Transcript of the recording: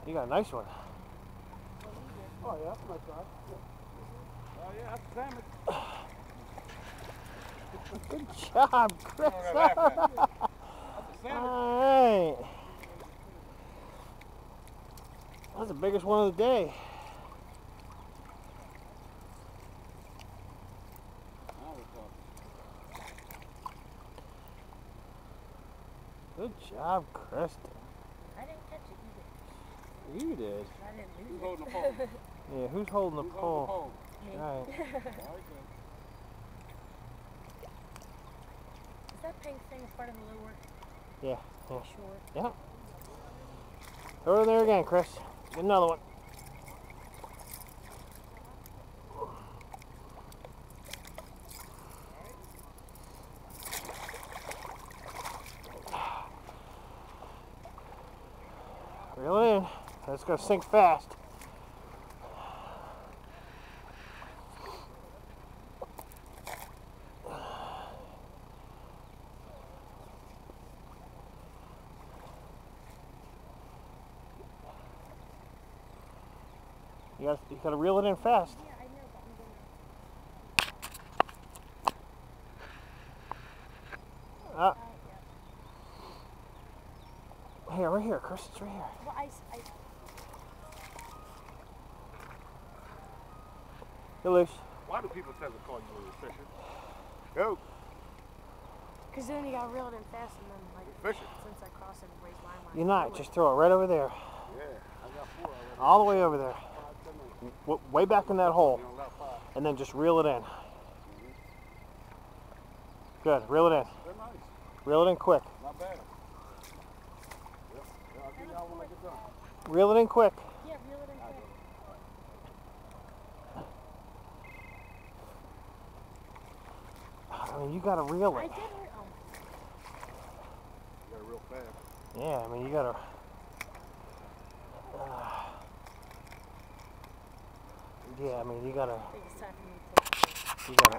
You got a nice one. Oh yeah, that's my trout. Oh yeah, that's salmon. Good job, Chris. Alright. That's the biggest one of the day. Good job, Kristin. I didn't catch it either. You did. I didn't lose Who's it. holding the pole? Yeah, who's holding the pole? Me. Right. Is that pink thing a part of the lure? Yeah. Yeah. Sure. Yeah. Throw it in there again, Chris. Get another one. Reel it in. It's going to sink fast. You got to reel it in fast. Yeah, I know, but I'm gonna... Here, right here, Chris. It's right here. Well, Get loose. Why do people tend to call you a fisher? Go. Because then you gotta reel it in fast and then, like, Fishing. since I cross it and raise my line. You're not. Just throw it right over there. Yeah, I got 4 already. All the way over there. Way back in that hole. You know, about 5. And then just reel it in. Good. Reel it in. They're nice. Reel it in quick. Not bad. Yep. Yeah, I'll give y'all when I get done. Reel it in quick. Yeah, reel it in quick. I mean, you got to reel I it. did reel. You got real fast. Yeah, I mean, you got to... yeah, I mean, you got to... I think it's time for me to take it. You got to...